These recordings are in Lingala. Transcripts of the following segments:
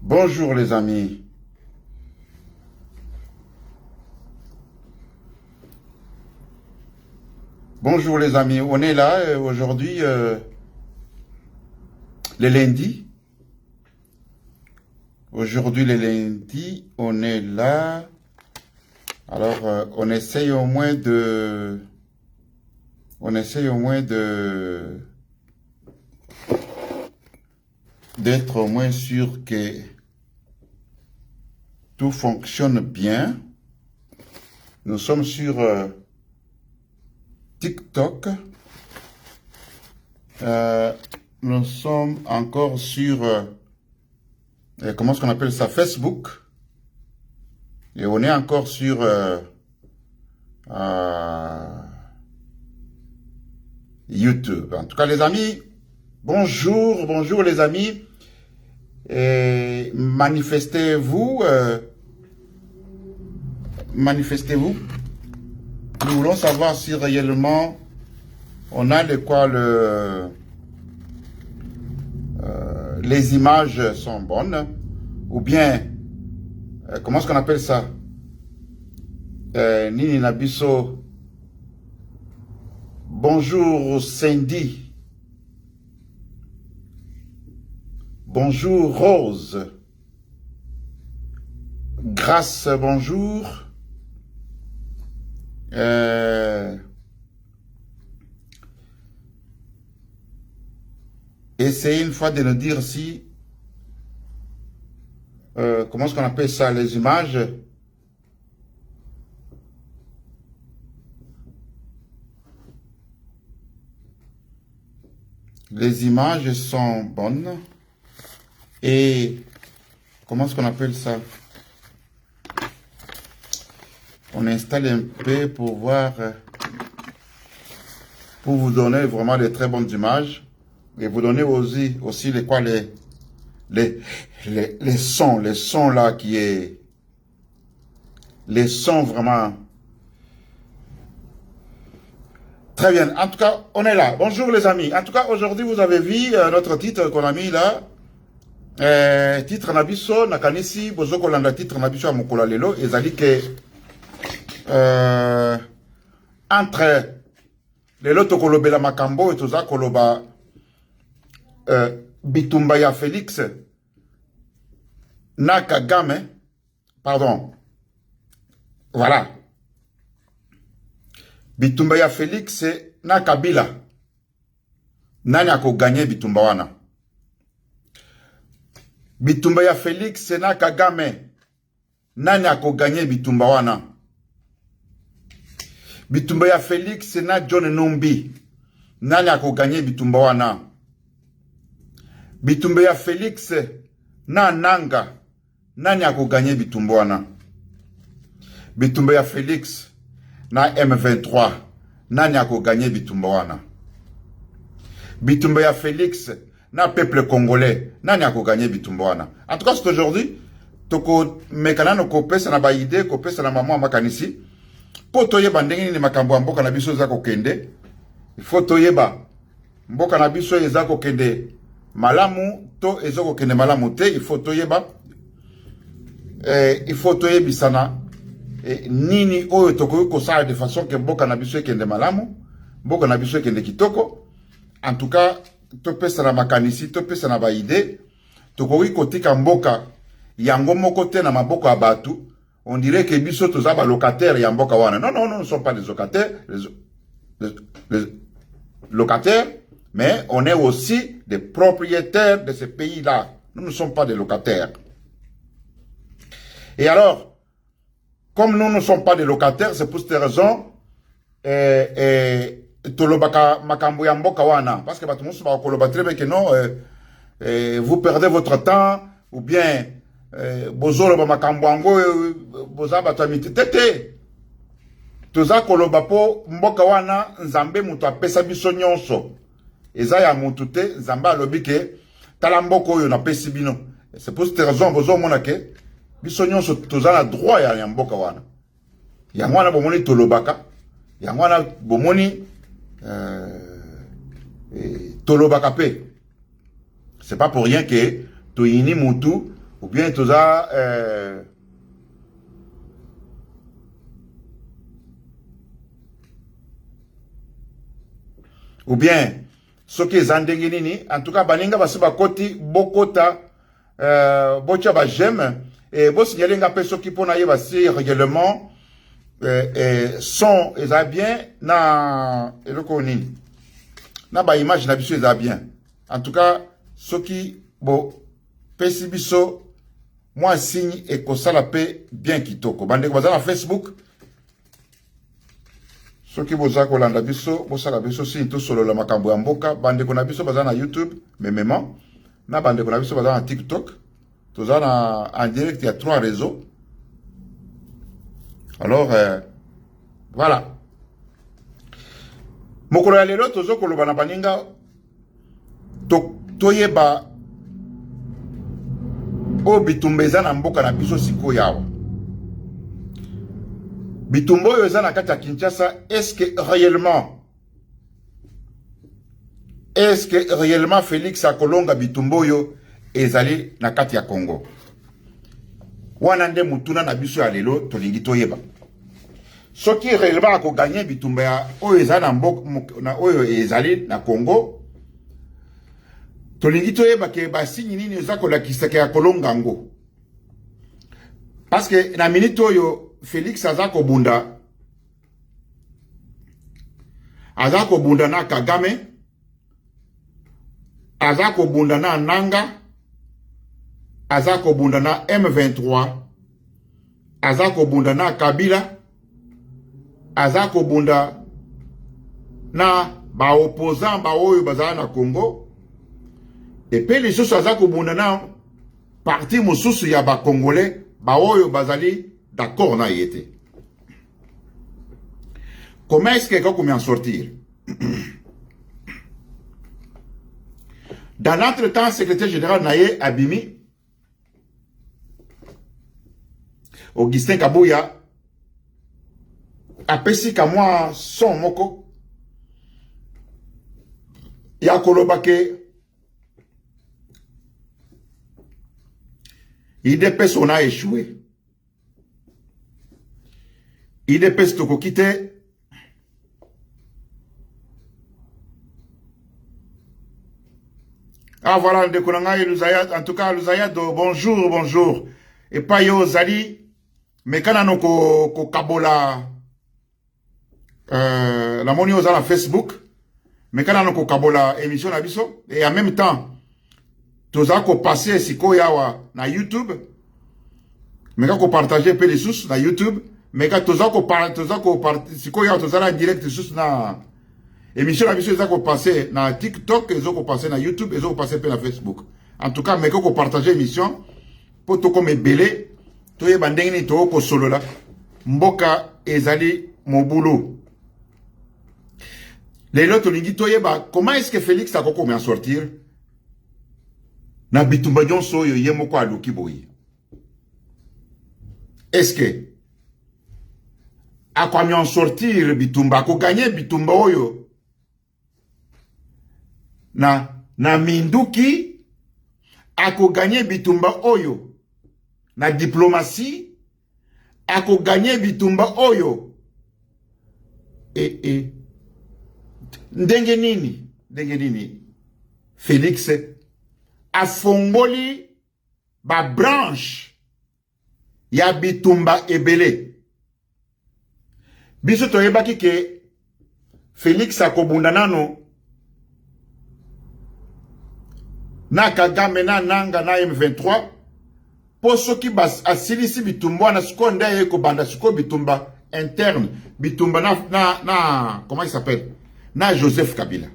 Bonjour les amis. Bonjour les amis. On est là aujourd'hui, le lundi. Aujourd'hui, le lundi, on est là. Alors, on essaye au moins de... d'être au moins sûr que tout fonctionne bien. Nous sommes sur TikTok. Nous sommes encore sur comment est-ce qu'on appelle ça, Facebook. Et on est encore sur YouTube. En tout cas, les amis, bonjour les amis. Manifestez-vous. Manifestez-vous. Nous voulons savoir si réellement on a de quoi les images sont bonnes, ou bien, comment est-ce qu'on appelle ça? Nini Nabiso. Bonjour Cindy. Bonjour Rose. Grâce, bonjour. Essayez une fois de nous dire si, comment est-ce qu'on appelle ça, les images. Les images sont bonnes. Et comment est-ce qu'on appelle ça? On installe un peu pour voir, pour vous donner vraiment de très bonnes images. Et vous donner aussi les sons là qui est, les sons vraiment. Très bien. En tout cas, on est là. Bonjour les amis. En tout cas, aujourd'hui, vous avez vu notre titre qu'on a mis là. Titre Nabiso, Nakanisi, Bozoko Landa titre Nabiso à Mokola Lelo, et Zali que entre les loto kolobela Makambo et Toza Koloba Bitumba ya Félix Nakagame, pardon, voilà. Bitumba ya Félix Nakabila nani ako gagné Bitumba wana. Bitumba ya Félix na Kagame nani ako gagné Bitumba wana. Bitumba ya Félix na John Numbi nani ako gagné Bitumba wana. Bitumba ya Félix na Nanga nani ako gagné Bitumba wana. Bitumba ya Félix na M23 nani ako gagné Bitumba wana. Bitumba ya Félix na peuple congolais nani ako gagné Bitumba wana. En tout cas, c'est aujourd'hui toko mekana no kopesa na ba idée kopesa na maman makanisi po toyeba ndenge ni makambo mboka na biso za kokende. Il faut toyeba mboka na biso eza kokende malamu to ezo kokende malamu te. Il faut toyeba bisana nini oyo toko ko sa de façon que mboka na biso ekende malamu, mboka na biso ekende kitoko. En tout cas, topesa na makanisi, topesa na ba idée, tokoki kotika mboka yango moko te na maboko ya batu. On dirait que biso toza ba locataire ya mboka wana. Non, nous ne sommes pas des locataires, les locataires, mais on est aussi des propriétaires de ce pays-là. Nous ne sommes pas des locataires. Et alors, comme nous ne sommes pas des locataires, c'est pour cette raison, tolobaka makambo ya mboka wana, parce que batu musu ba koloba très bien que non, vous perdez votre temps, ou bien bozolo ba makambo ango boza batamite tete. Toza koloba po mboka wana nzambe mutu apesa biso nyonso. Eza ya mutu te, nzambe alobi ke tala mboka oyo na pesi bino. C'est pour cette raison bozo mona ke biso nyonso toza na droit ya mboka wana. Yango wana bomoni tolobaka, yango wana bomoni tolobaka pe. C'est pas pour rien que Toyini Moutou, ou bien Toza, ou bien, ce qui est Zandengenini, en tout cas, Baninga Basiba Koti, Bokota, Bocha Bajem, et Bo signaler un peu ce qui peut naïe basi régulièrement, son, et bien, na, et le koni, na ba image na biso et bien. En tout cas, ce qui, bon, Pesibiso, moi signe et que ça la paix bien kitoko. Bande ko na Facebook. Soki boza ko landa biso, bosa la biso si to solo la makambo ya mboka, bande ko na biso baza na YouTube, memement. Na bande ko na biso baza na TikTok. Toza na en direct, il y a 3 réseaux. Alors voilà. Mokolo ya lelo tozo ko loba na baninga toyeba o bitumba eza na mboka na biso siko yawa. Bitumba oyo eza na kati ya Kinshasa, est-ce que réellement Félix akolonga bitumba oyo ezali na kati ya Congo? Wana nde mutuna na biso ya lelo tolingi toyeba. Soki réellement akoganye bitumba ya oyo eza na mboka na oyo ezali na Congo, tolingi toyeba ke basinyi nini eza kolakisa ke akolonga ngo. Parce que na minute oyo Félix azako bunda na Kagame, azako bunda na Nanga, azako bunda na M23, azako bunda na Kabila, azako bunda na ba opposant ba oyo bazala na Congo, et puis les choses azako bunda na parti mususu ya ba Congolais ba oyo bazali d'accord na yete. Comment est-ce que quelqu'un peut en sortir? Dans l'entretemps, secrétaire général Naye Abimi, Augustin Kabouya, a pesi ka moi son moko, ya kolobake, IDPS on a échoué. IDPS toko kite. Ah voilà, en tout cas, Luzayado, bonjour. Et pas yo Zali, mais quand on a ko kabola, la monnaie aux ala Facebook, mais quand on a ko kabola émission na biso, et en même temps, toza ko passer siko yawa na YouTube, mais quand on partager peu les sources na YouTube, mais quand toza ko siko yawa toza la direct sources na émission la biso ezako passer na TikTok, ezako passer na YouTube, ezako passer pe na Facebook. En tout cas, mais quand on partage émission, pour tout comme belé, to ye bandengini to ko solo la, mboka ezali mobulu. Les lots tolingi to ye ba, comment est-ce que Félix a koko en sortir? Na bitumba nyonso yo ye moko aluki boyi. Est-ce que a kwa en sortir bitumba ko gagner bitumba oyo? Na minduki ako gagné bitumba oyo na diplomatie, ako gagné bitumba oyo ndenge nini Félix afongoli ba branche ya bitumba ebele. Biso toyebaki ke Félix akobunda nano na Kagame na Nanga na M23 po soki bas asilisi bitumba na skonda yeko banda siko bitumba interne, bitumba na comment il s'appelle, na Joseph Kabila.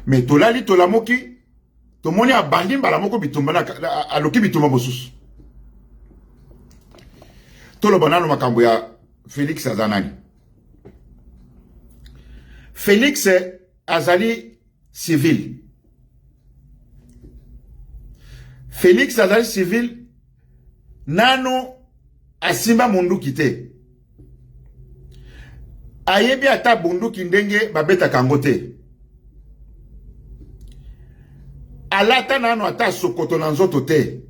Mais tolali tolamoki tomoni abandi mbala moko bitumba na aloki bitumba mosusu. Tolobana no makambo ya Félix azanani. Félix azali civil. Félix azali civil nano asimba munduki te. Ayebi ata bunduki ndenge babeta kangote. alata nano ata sokoto na nzoto te.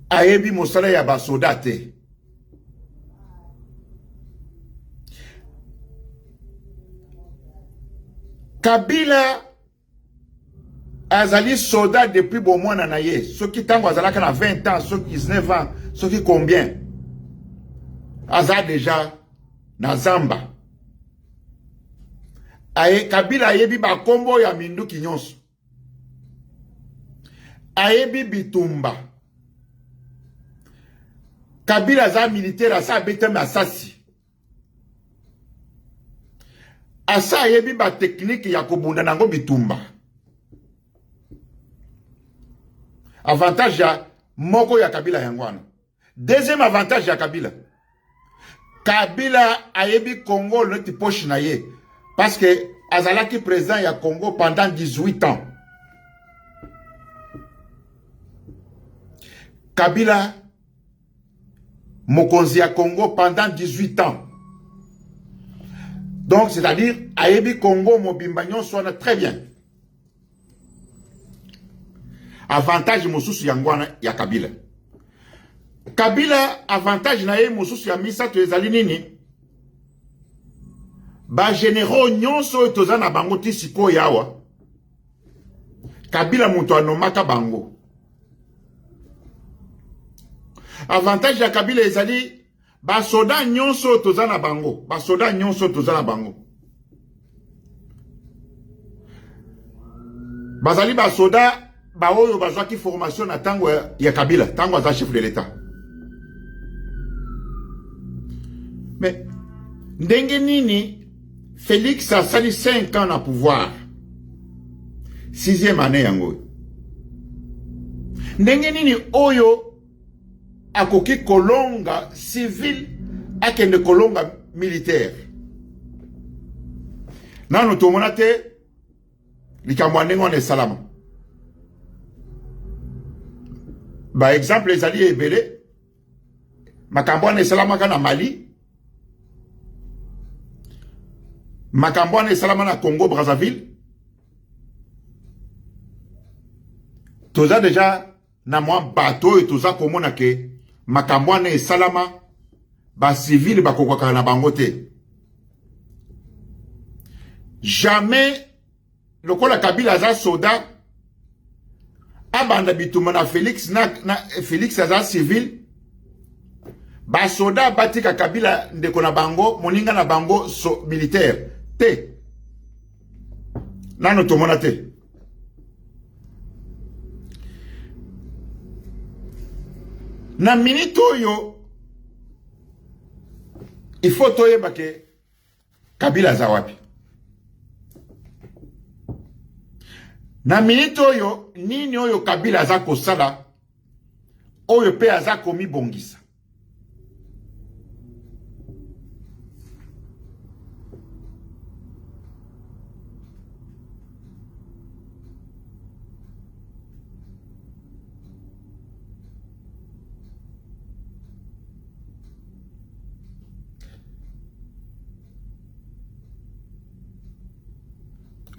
Ayebi mosala ya basoda te. Kabila azali soda depuis bon mois na ye. Ceux qui tango azalaka na 20 ans, ceux qui 19 ans, ceux qui combien? Aza déjà na zamba. Aye Kabila ayebi ba kombo ya minduki nyonso. Ayebi bitumba. Kabila za militaire asa beteme asasi. Asa ayebi ba technique ya kobunda nango bitumba. Avantage ya moko ya Kabila yangwana. Deuxième avantage ya Kabila. Kabila ayebi Congo le ti poche na ye. Parce que azalaki président ya Congo pendant 18 ans. Kabila mokonzi ya Congo pendant 18 ans. Donc c'est-à-dire ayebi Congo mobimba nyonso wana très bien. Avantage mosusu yangwana ya Kabila. Kabila avantage na ye mosusu ya misato ezali nini? Ba généraux nyonso tozana bango ti siko yawa. Kabila muto anomaka bango. Avantage ya Kabila ezali ba soda nyonso tozana bango. Ba soda nyonso tozana bango. Bazali ba soda ba oyo bazwaki formation na tango ya Kabila, tango aza chef de l'État. Mais ndenge nini Félix a sali 5 ans na pouvoir. 6e année yango. Ndenge nini oyo akoki kolonga civil akende kolonga militaire. Nano tomona te likambo ndenge wana salama. Ba exemple ezali ebele. Makambo wana esalamaka na Mali. Makambo wana esalama na Congo Brazzaville. Toza déjà na mwa bateau et toza komona ke makambo wana esalama ba civil bakokwaka na bango te. Jamais lokola Kabila aza soda abanda bituma na Félix na Félix aza civil ba soda batika Kabila ndeko na bango moninga na bango militaire te. Nano tomona te. Na minute oyo il faut toyeba ke Kabila aza wapi. Na minute oyo nini oyo Kabila aza kosala oyo pe aza komi bongisa.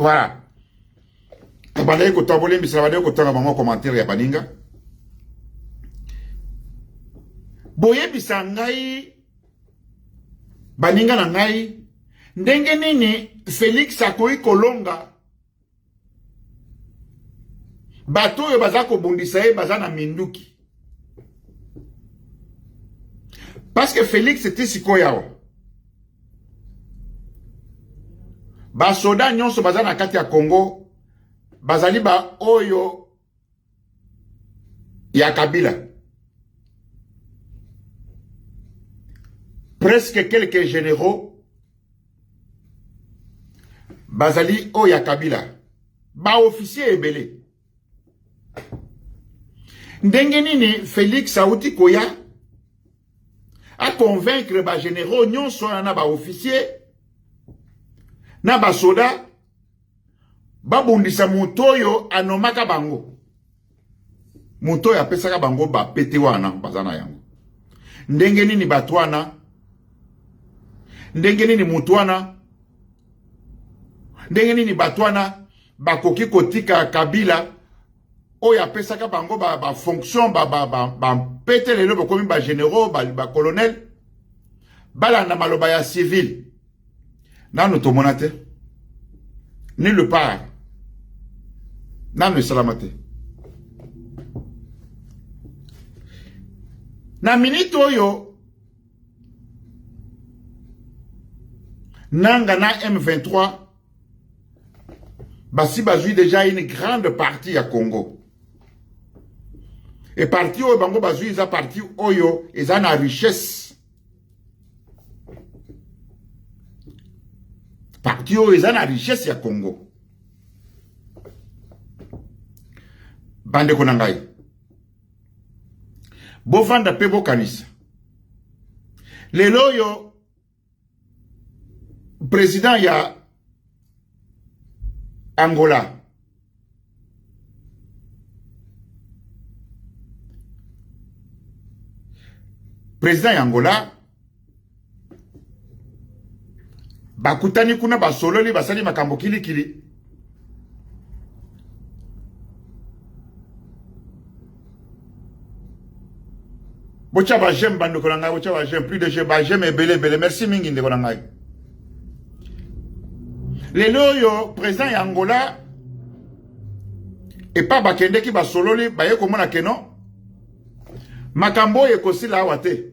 Voilà. Abandai ko tabole mbisa badai ko tanga bango commentaire ya baninga. Boye bisa ngai baninga na ngai ndenge nini Félix akoi kolonga bato oyo baza kobundisa ye baza na minduki. Parce que Félix était sikoyawa. Ba soda nyonso baza na kati ya Congo bazali ba oyo ya Kabila. Presque quelques généraux bazali oyo ya Kabila. Ba officier ebele. Ndenge nini Félix auti koya a convaincre ba généraux nyonso na ba officier na ba soda babundisa mutoyo anomaka bango. Mutoyo apesaka bango ba pete wana bazana yango. Ndenge nini batwana? Ndenge nini mutwana? ndenge nini batwana bakoki kotika Kabila oyo apesaka bango ba fonction ba pete lelo bakomi ba généraux ba colonel balanda maloba ya civil nanu tomona te nulle part nanu esalama te na minute oyo nanga na M23 basi bazui déjà une grande partie ya Congo et partie oyo bango bazui eza partie oyo eza na richesse partie oyo eza na richesse ya Congo bandeko na ngai bovanda pe bokanisa lelo oyo président ya Angola président ya Angola bakutani kuna basololi basali makambo kilikili bocha ba j'aime bandeko na ngai bocha ba j'aime plus de je ba j'aime ebele merci mingi ndeko na ngai lelo yo président ya Angola et pas bakende ki basololi baye komona keno makambo ekosila awa te.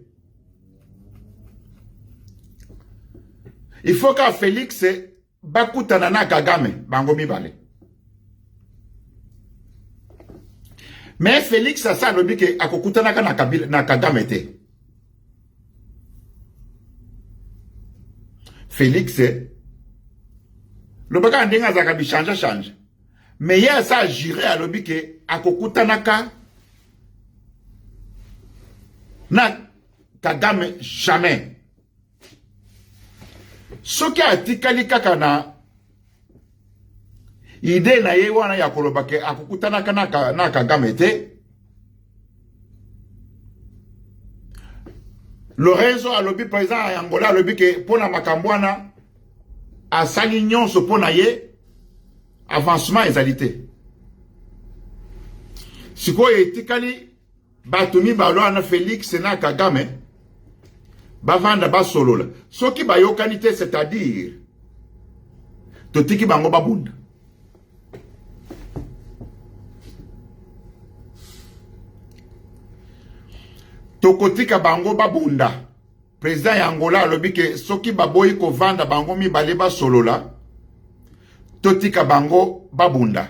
Il faut que Félix bakutana na Kagame bango mibale. Mais Félix asa lobi ke akokutana ka na Kagame te. Félix lobaka ndenga zaka bi change. Mais ya sa juré à lobi ke akokutana ka na Kagame jamais. Soki atikali kaka na ide na ye wana ya kolobake akukutana na Kagame te. Lorenzo alobi président ya Angola alobi ke pona makambwana asali nyonso pona ye avancement ezalité. Sikoyo etikali batumi balwa na Félix na Kagame bavanda basolola soki bayokani te, c'est-à-dire totiki bango babunda tokotika bango babunda. Président ya Angola alobi ke soki baboyi ko vanda bango mibale basolola totika bango babunda.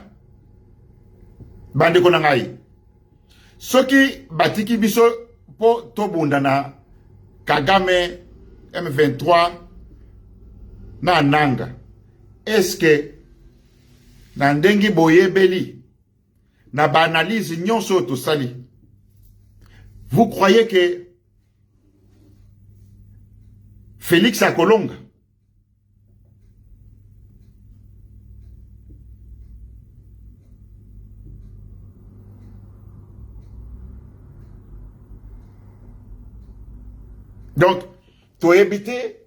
Bandeko na ngai soki batiki biso po tobunda na Kagame M23 na nanga, est-ce que na ndengi boyebeli na ba analyse nyonso to sali, vous croyez que Félix Akolonga donc, tu es habité.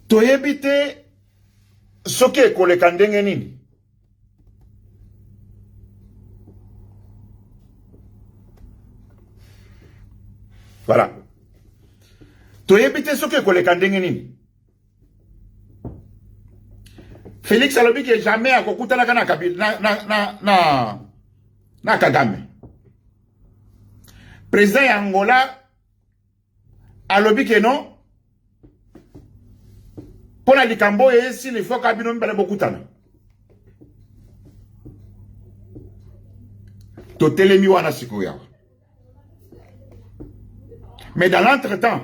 Tu es habité. Ce qui est koleka ndenge nini. Voilà. Tu as habité ce que koleka ndenge nini. Félix alobi que jamais akokutana na Kabila na Kagame. Président ya Angola alobi que non. Pona likambo esi le faut kabino mbele bokutana. To telemi wana sikoya. Mais dans l'entretemps,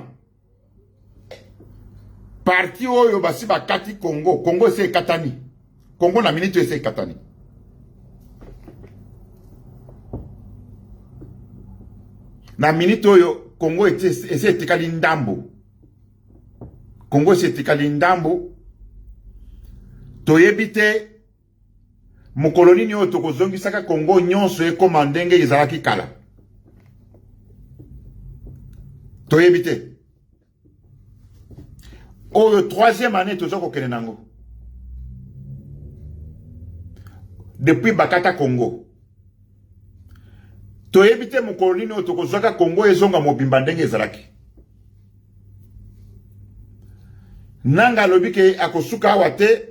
parti oyo basi bakati Congo, Congo c'est katani. Congo na minute c'est katani. Na minute oyo Congo ese tikali ndambo. Congo ese tikali ndambo. Toyebite mukoloni nyo tokozongisaka Congo nyonso ekoma ndenge ezalaki kala. Toyebite. Oyo troisième année tozoko kene nango. Depuis Bakata Congo. Toyebite mukoloni nyo tokozaka Congo ezonga mobimba ndenge ezalaki. Nanga lobi ke akosuka awate.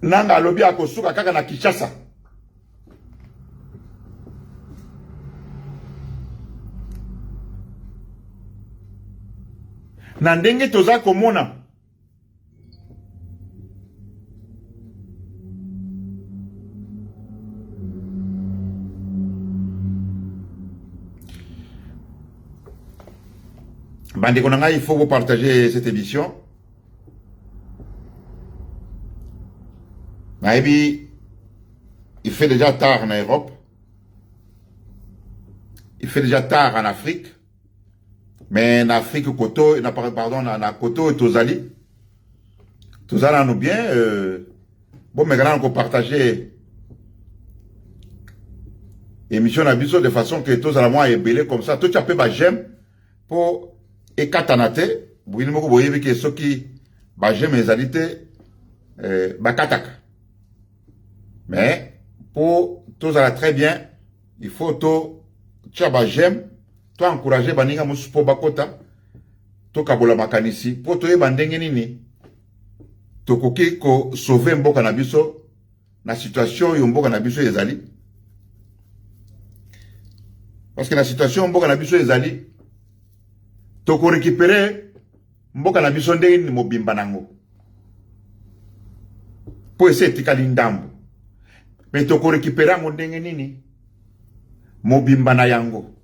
Nanga lobi akosuka kaka na Kinshasa. Na ndenge toza komona Bande Konanga, il faut vous partager cette émission. Maybe il fait déjà tard en Europe. Il fait déjà tard en Afrique. Mais en Afrique, pardon, en Koto et Tozali. Tozali nous bien. Bon, mais quand on partager émission d'abisso de façon que Tozali moi est belé comme ça. Tout tu appelles j'aime pour ekatanate. Vous voyez que ceux qui j'aime les alités bakataka. Mais pour Tozali très bien, il faut tu as j'aime. Toi encourager baninga musupo bakota to kabola makanisi po to yeba ndenge nini to koki ko sauver mboka na biso na situation yo mboka na biso ezali, parce que la situation mboka na biso ezali to ko récupérer mboka na biso ndenge ni mobimba nango po ese tikali ndambo, mais to ko récupérer ngo ndenge nini mobimba na yango.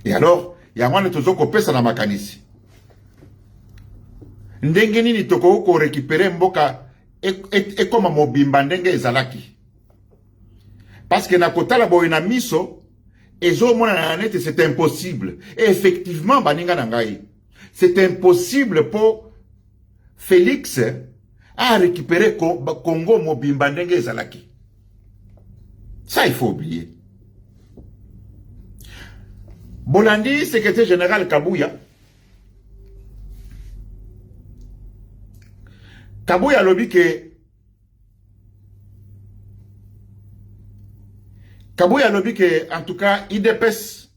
Et alors, il y a moins de tout ça pesa na makanisi. Ndenge nini toko ko récupérer mboka et comme mobimba ndenge ezalaki. Parce que na kotala boyena miso ezo mona na net c'est impossible. Et effectivement baninga nangai. C'est impossible pour Félix à récupérer Congo mobimba ndenge ezalaki. Ça il faut oublier. Bolandi, secrétaire général Kabouya. Kabouya lobby que en tout cas IDPS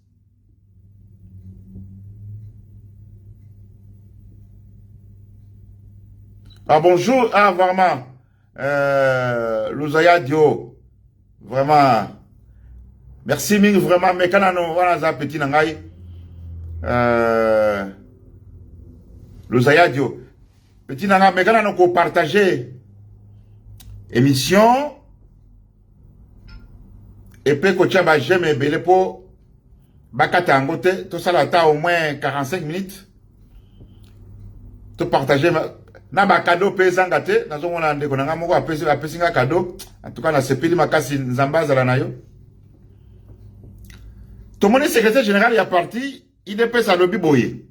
bonjour vraiment Louzaya Dio vraiment merci ming vraiment mais quand on voilà ça petit nangai le Zayadio petit nangai mais quand on partager émission et puis que tu as j'aime belé pour bakata ngote tout ça là au moins 45 minutes to partager na ba cadeau pesangate nazo mona ndeko nanga moko apesinga cadeau en tout cas na sepeli makasi nzamba zala nayo. Tout le monde secrétaire général est parti, il dépêche à lobby boye.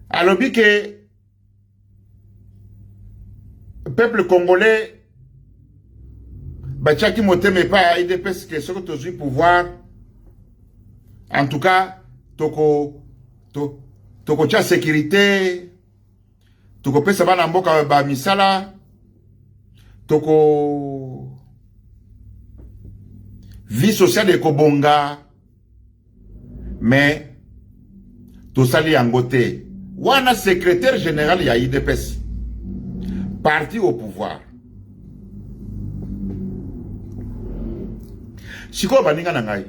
À lobby que le peuple congolais, Bachaki Moteme pas, il dépêche que ce que tu as pouvoir. En tout cas, toko cha sécurité, toko pesa bana mboka ba misala, toko vie sociale de Kobonga, mais tout ça li angoté. Wana secrétaire général ya IDPS, parti au pouvoir. Siko baninga nangai.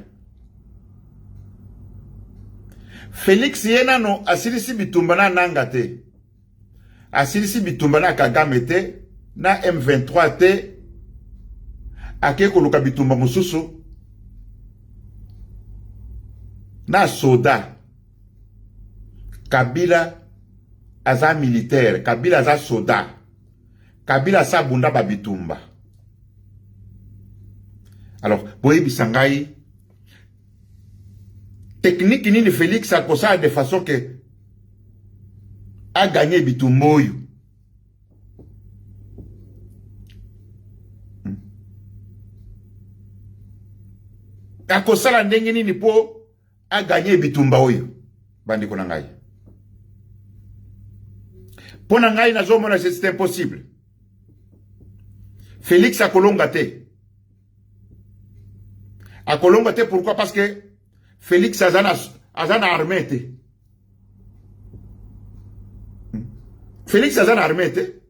Félix Yenano asilisi bitumbana nangate. Asilisi bitumbana Kagame te, na M23 te, ake koluka bitumba mususu. Na soda Kabila aza militaire, Kabila aza soda, Kabila sa bunda babitumba. Alors, boyebi sangai, technique ni de Félix a ça de façon que a gagné bitumboyo. A kosala ndenge nini po a gagné bitumba oyo. Bandi ko nangai. Po nangai na zomona c'est impossible. Félix a kolonga te. A kolonga te pourquoi? Parce que Félix azana armée te. Félix azana armée te.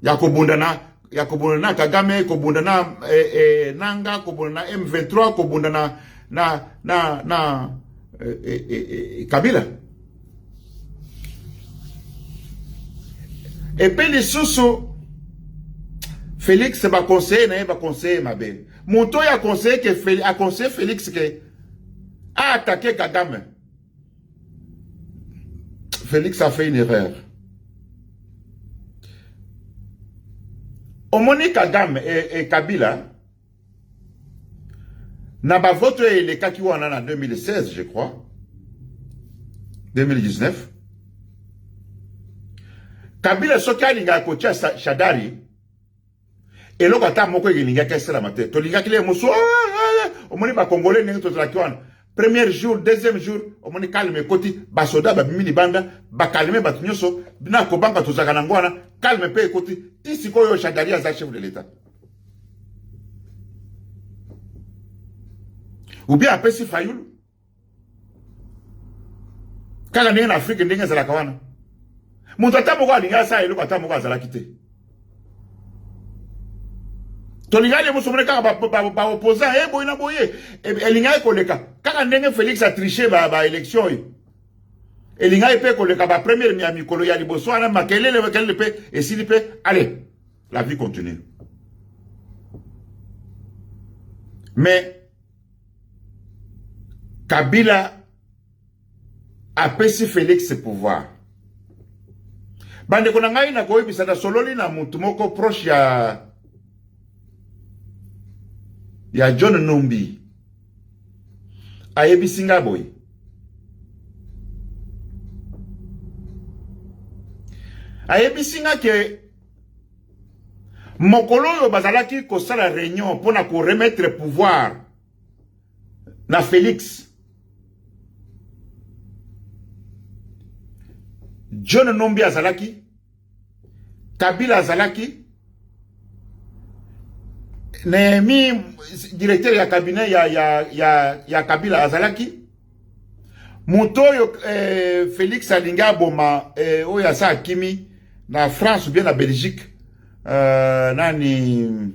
Ya kobundana Kagame, kobundana Nanga, kobundana M23, kobundana Kabila. Et puis les sous Félix va conseiller ma belle. Monto a conseillé Félix que a attaqué Kagame. Félix a fait une erreur. Omoni Kagame et Kabila n'a pas voté les cas qui ont en 2016, je crois. 2019. Kabila soka linga kocha Shadari. Et l'autre ata moko linga kessela mate. To linga kile muso. Omoni ba Congolais nengi to trakiwana. Premier jour, deuxième jour, omoni calme koti ba soda ba mini banda ba calme ba tunyoso bina ko banka to zaka nangwana calme pe koti tisi ko yo Shadari za chef de l'état. Ou bien apesi Fayulu. Kala nengi na Afrique nengi za la kawana. Muntu atamoko alinga sa eloko atamoko azala kite. Tolinga le musomone kaka ba opposant boyina boye elinga ekoleka kaka ndenge Félix a triché ba élection yi. Elinga pe koleka ba première mi amikolo ya liboso ana makelele makelele pe esili pe allez la vie continue. Mais Kabila a pesi Félix ce pouvoir. Bande konangai na koyebisa da sololi na mutu moko proche ya John Numbi. Ayebisi nga boy. Ayebisi nga ke mokolo yo bazalaki kosala réunion pona ko remettre pouvoir na Félix. John Numbi azalaki, Kabila azalaki, Nehemi directeur ya cabinet ya Kabila azalaki, Montoyo Félix alinga boma oya sa Kimi na France ou bien na Belgique, nani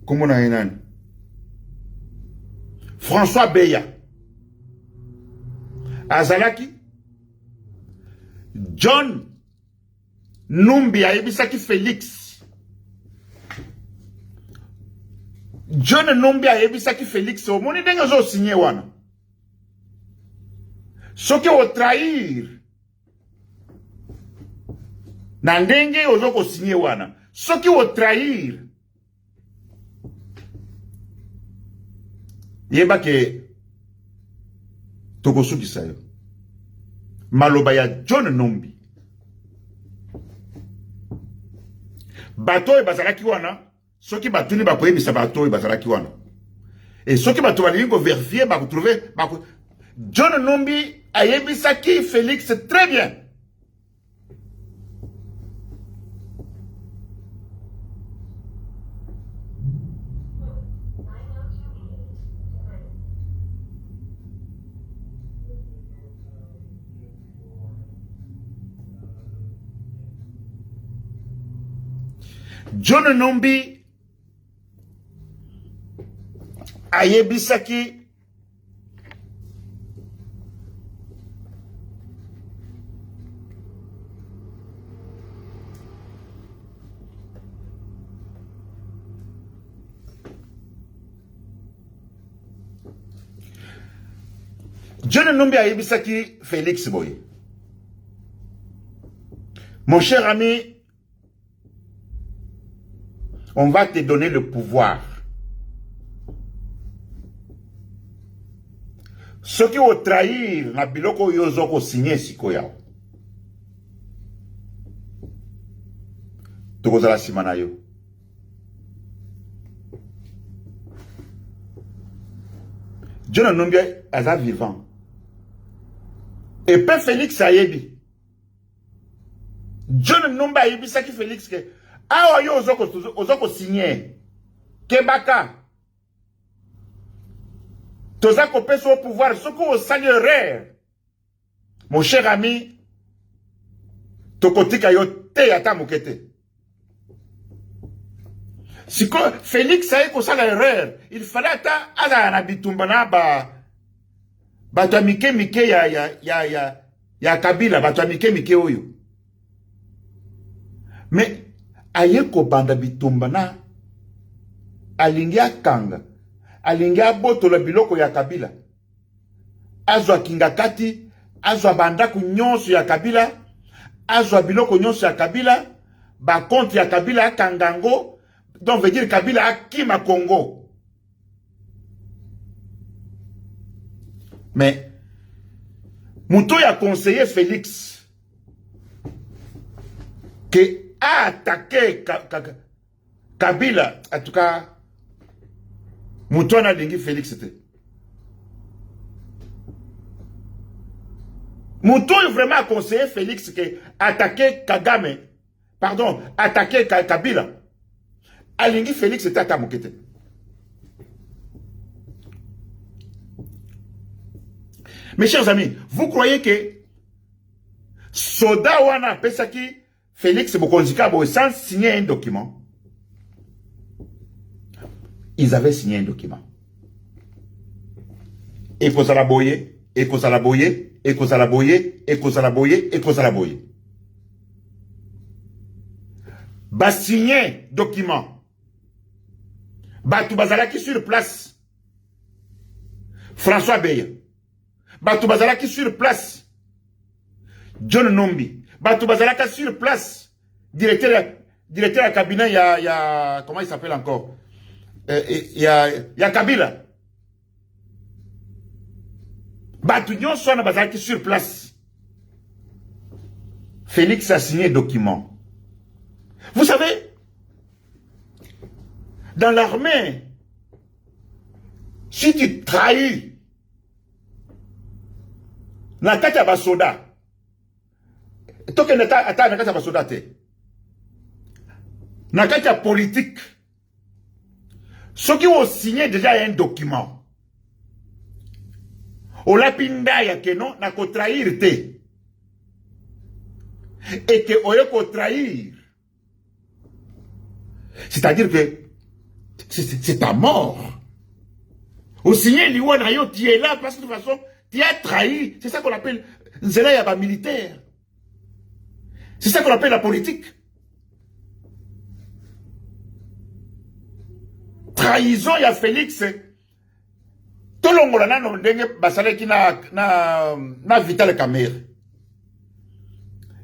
comment na nani François Beya azalaki. John Numbi ayebisaki Félix. John Numbi ayebisaki Félix. Omoni ndenge zo signé wana. Soki o trahir. Na ndenge ozo ko signé wana. Soki o trahir. Yeba ke tokosuki sayo. Maloba ya John Numbi. Bato e bazalaki wana, soki batuni ba koyebisa bato e bazalaki wana. Et soki bato balingi ko vérifier ba ko trouver John Numbi ayebisaki Félix très bien. John Numbi ayebisaki John Numbi ayebisaki Félix Boye. Mon cher ami, On va te donner le pouvoir. Ceux qui ont trahi, na biloko yozoko signé sikoya. Tokozala simana yo. John Nombi aza vivant. Et Père Félix Ayebi. John Nombi Ayebi ça qui Félix que ah yo ozoko signé. Kebaka. Toza kopé au pouvoir, ce qu'on saluerait. Mon cher ami, tokotika yo te yata mukete. Si Félix a eu ça l'erreur, il fallait attendre à la bitumbana ba to mike ya Kabila ba to mike oyo. Mais aye ko banda bitumbana alingia kanga alingia boto la biloko ya Kabila azwa kingakati azwa bandaku nyonso ya Kabila azwa biloko nyonso ya Kabila ba compte ya Kabila kangango. Donc, veut dire Kabila a Kima Congo. Mais, Moutou a conseillé Félix que a attaqué Kabila. En tout cas, Moutou a dit Félix. Moutou a vraiment conseillé Félix que attaquer Kagame. Pardon, attaquer Kabila. Alingi Félix était à Mokete. Mes chers amis, vous croyez que Soda Wana Pesaki Félix Bokonzika sans signer un document? Ils avaient signé un document. Ekozalaboye, Ekozalaboye, Ekozalaboye, Ekozalaboye, Ekozalaboye. Ba signer document. Batou Bazalaki sur place. François Beya. Batou Bazalaki sur place. John Nombi. Batou Bazalaki sur place. Directeur à cabinet, il y a comment il s'appelle encore? Il y a Kabila. Batou Nyon son Bazalaki sur place. Félix a signé document. Vous savez, dans l'armée, si tu trahis, na kati ya basoda, toke neta ata na kati ya basoda te, na kati ya politique, ceux qui ont signé déjà un document, on l'a pinda ya que non, na ko trahir te, et que on ko trahir. C'est-à-dire que c'est ta mort. Au signé Liwanayo, tu es là parce que de toute façon, tu as trahi. C'est ça qu'on appelle Nzela Yaba militaire. C'est ça qu'on appelle la politique. Trahison, il y a Félix. Tout le monde a ndenge basale qui na Vital Kamerhe.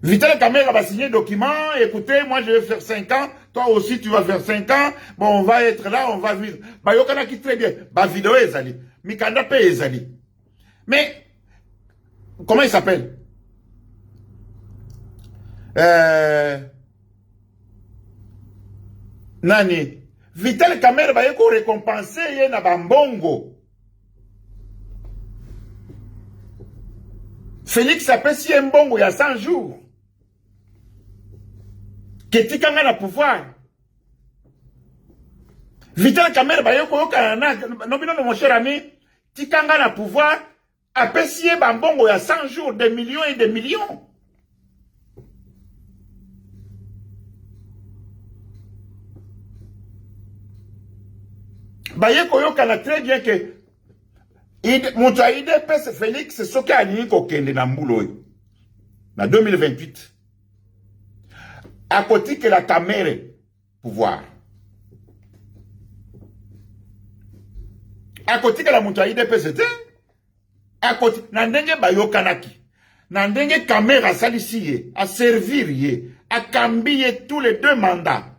Vital Kamerhe va signer un document. Écoutez, moi je vais faire 5 ans. Toi aussi, tu vas faire 5 ans. Bon, on va être là, on va vivre. Bah, yokana qui très bien. Bah, vidéo ezali. Mikanda pe ezali. Mais, comment il s'appelle? Nani? Vital Kamerhe va yoko récompenser ye na bambongo. Félix appelle si un bongo il y a 100 jours. Que tu as le pouvoir. Vital Kamerhe bayoko yokana non mon cher ami, tu as le pouvoir apprécier bambongo il y a 100 jours, des millions et des millions. Bayoko yokana très bien que mon IDPS Félix c'est ce qui a dit kokende na mbulo na 2028. À côté que la Kamerhe pouvoir. À côté que la montagne de PCT, à côté, n'andenge bayokanaki, n'andenge Kamerhe a salisiye, a servir ye, a cambié tous les 2 mandats.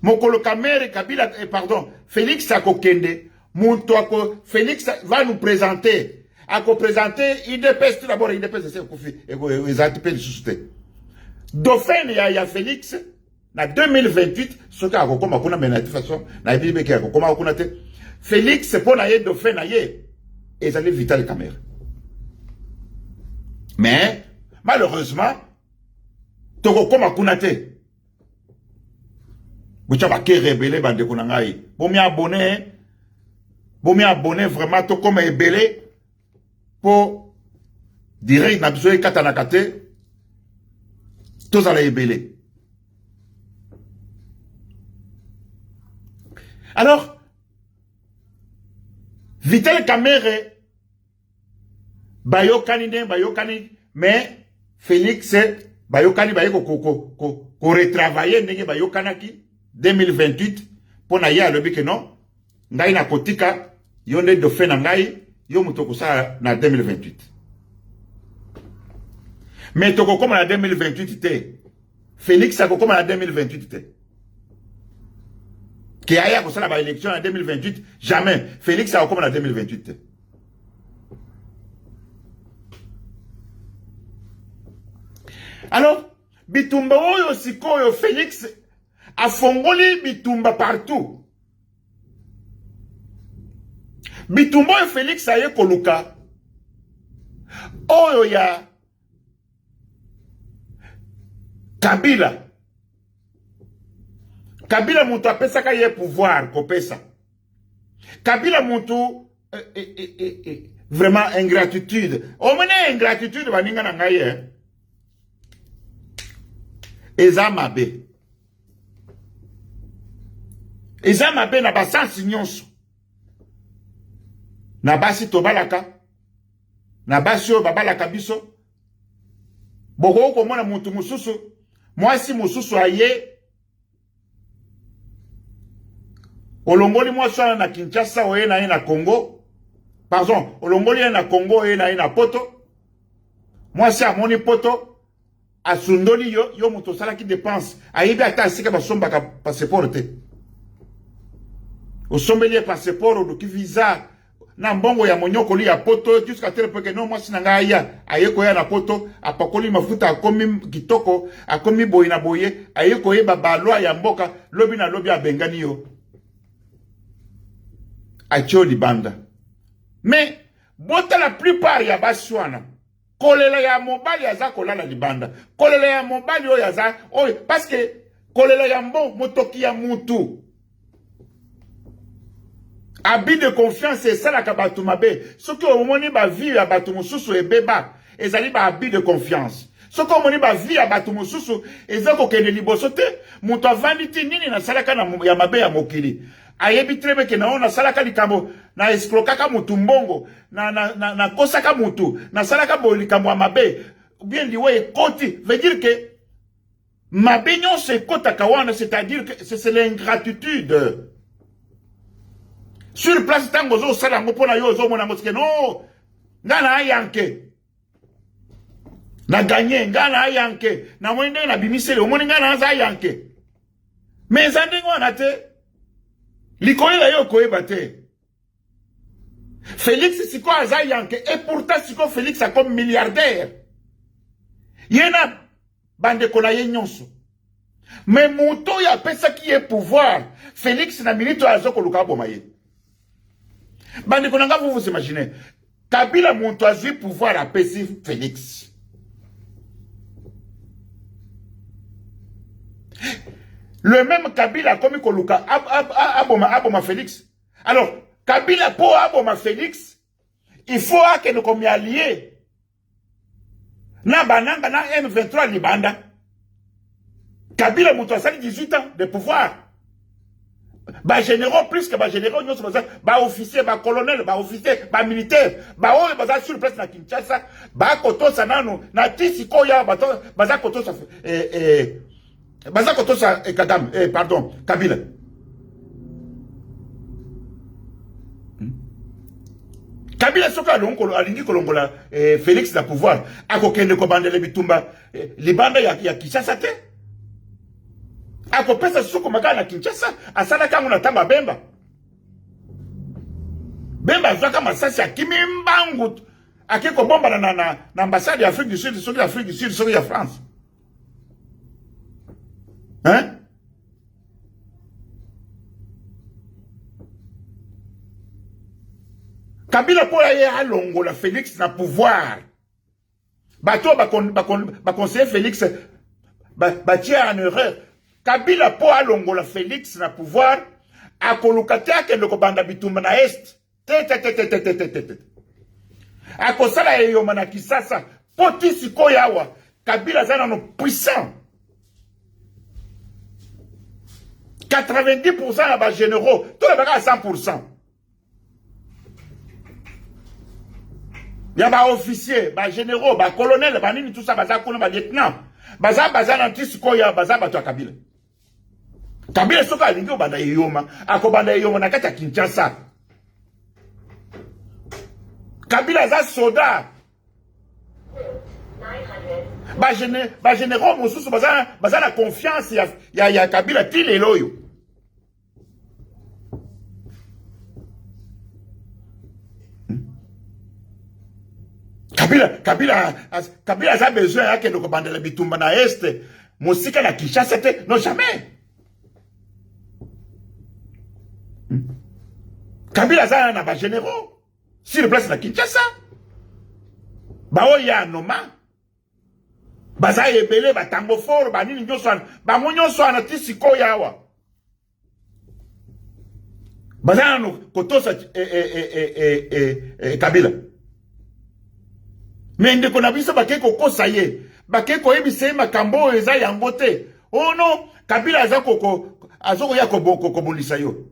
mokolo kamere Kabila pardon Félix akokende muntu ako Félix va nous présenter ako présenter IDPS tout d'abord IDPS c'est kofi ezati pe susute dauphin ya Félix na 2028 soka akokoma kuna mena de façon na bibe ke akokoma kuna te Félix pour na ye dauphin na ye ezali Vital Kamerhe mais malheureusement tokokoma kuna te Boucha va ke rebelle bande kuna ngai. Bomi abonné vraiment to comme rebelle pour dire na besoin katana kate tous à la rebelle. Alors Vital Kamerhe bayokani mais Félix bayokani ko retravailler ndenge bayokanaki 2028 pour na ya lobi que non ngai na kotika yonde dauphin na ngai yo mutoko sa na 2028 mais toko comme na 2028 te Félix a comme na 2028 te qui aya ko sala ba élection en 2028 jamais Félix a comme na 2028 te alors bitumba oyo sikoyo Félix a fongoli bitumba partout. Bitumba et Félix a ye koluka. Oyo ya Kabila. Kabila muntu apesaka ye pouvoir kopesa. Kabila muntu vraiment ingratitude. O mene ingratitude baninga na ngai eza mabe. Eza mabe na basansi nyonso. Na basi tobalaka. Na basi oyo babalaka biso. Boko komona muntu mususu. Mwasi mususu aye. Olongoli mwasi na Kinshasa oye na ye na Congo. Pardon, olongoli ye na Congo oye na ye na poto. Mwasi amoni poto. Asundoli yo muto sala ki dépense. Ayibi ata asika basombaka passeport te. Osombeli passeport oduki visa na mbongo ya monyokoli ya poto jusqu'à tel point que non moi sinanga aya ayeko ya na poto apakoli mafuta akomi kitoko akomi boyi na boye ayeko yeba balwa ya mboka lobi na lobi abengani yo achio libanda mais bota la plupart ya baswana kolela ya mobali aza kolala libanda kolela ya mobali oyo aza oyo parce que kolela ya mbo motoki ya mutu Habit de confiance, c'est ça la kabatumabe. Ce que au moment ba vie à batumususu et beba, ezali ba habit de confiance. Ce que au moment ba vie à batumususu, ezako kene libosote, muto vanity nini na salaka na ya mabe ya mokili. Ayebi trebe ke na ona salaka likambo, na escrokaka mutu mbongo, na kosaka mutu, na salaka bo likambo ya mabe, bien liwe koti, veut dire que mabe nyon se kota kawana, c'est-à-dire que c'est l'ingratitude. Sur place tango zo sala ngopona yo zo mona moske no ngana ayanke na gagner ngana ayanke na mwende na bimisele omoni ngana za ayanke mais andingo wana te likolela yo koyeba te Félix siko aza ayanke et pourtant siko Félix a comme milliardaire yena bande kona ye nyonso mais muto ya pesa qui est pouvoir Félix na milito azoko luka bomaye Bande konanga vous imaginez. Kabila Montoisi pouvoir à Pessi Félix. Le même Kabila comme Koluka aboma Félix. Alors, Kabila pour aboma Félix, il faut que nous comme alliés. Na bananga na M23 libanda. Kabila Montoisi 18 ans de pouvoir. Ba généraux plus que ba généraux nous sommes ba officier ba colonel ba officier ba militaire ba oyo baza sur place na Kinshasa ba koto sanano na tisiko ya baza koto sa baza koto sa Kagame pardon Kabila Kabila soka longo alingi kolongola Félix na pouvoir akokende ko bandele bitumba libanda ya Kinshasa te akopesa suku makana na Kinshasa asala kama unatamba Bemba. Bemba zaka masasi akimi mbangu akiko bomba na ambassade ya Afrique du Sud, soki ya Afrique du Sud, soki ya France. Hein? Kabila po ye alongola Félix na pouvoir. Bato ba conseiller Félix ba tia en erreur. Kabila po alongola Félix na pouvoir akolukata ke ndoko banda bitumba na est. Akosala yeyoma na Kisasa poti sikoyo awa Kabila zana no puissant. 90% ya ba généraux, tout le bagage à 100%. Ya ba officier, ba généraux, ba colonel, ba nini tout ça baza kuna ba lieutenant. Baza na tisiko ya baza bato ya Kabila. Kabila soka alingi obanda yeyoma, akobanda yeyoma na kati ya Kinshasa. Kabila za soda. Ba généraux mosusu baza na confiance ya Kabila tile loyo. Kabila a besoin yake de kobandela bitumba na este musika na Kinshasa te, non jamais. Kabila za na ba généraux sur place na Kinshasa. Ba oya noma. Baza ebele ba tango fort ba nini nyoso ba monyoso na tisiko yawa. Baza no kotosa Kabila. Mais ndeko na biso bakeko kosa ye bakeko ebise makambo eza yango te. Oh non, Kabila azoko ya kobulisa yo.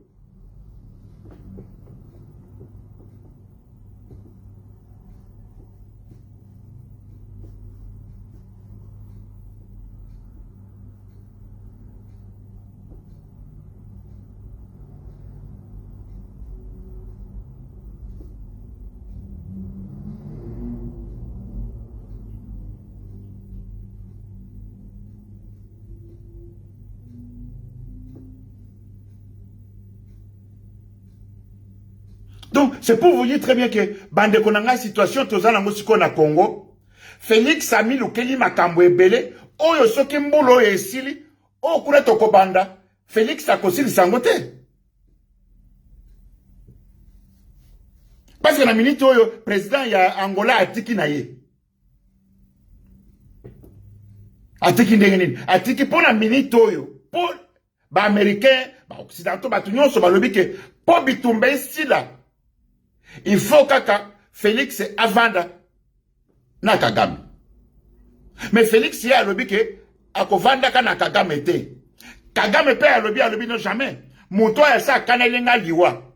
Donc, c'est pour vous dire très bien que bande konanga situation tozana ngosiko na Congo, Félix a mis lukeli makambo ebele, oyo soki mbulo esili, o kule toko banda, Félix a kosili sangote. Parce que na minute oyo, président ya Angola atiki na ye. Atiki ndengenini. Atiki pona minute oyo, pour ba américain, ba occidentaux, ba tunyon so ba lobike, po bitumbe sila. Il faut que Félix avanda na Kagame. Mais Félix y a lobby que akovanda na Kagame te. Kagame pe a lobby non jamais. Muto ya sa kanalenga liwa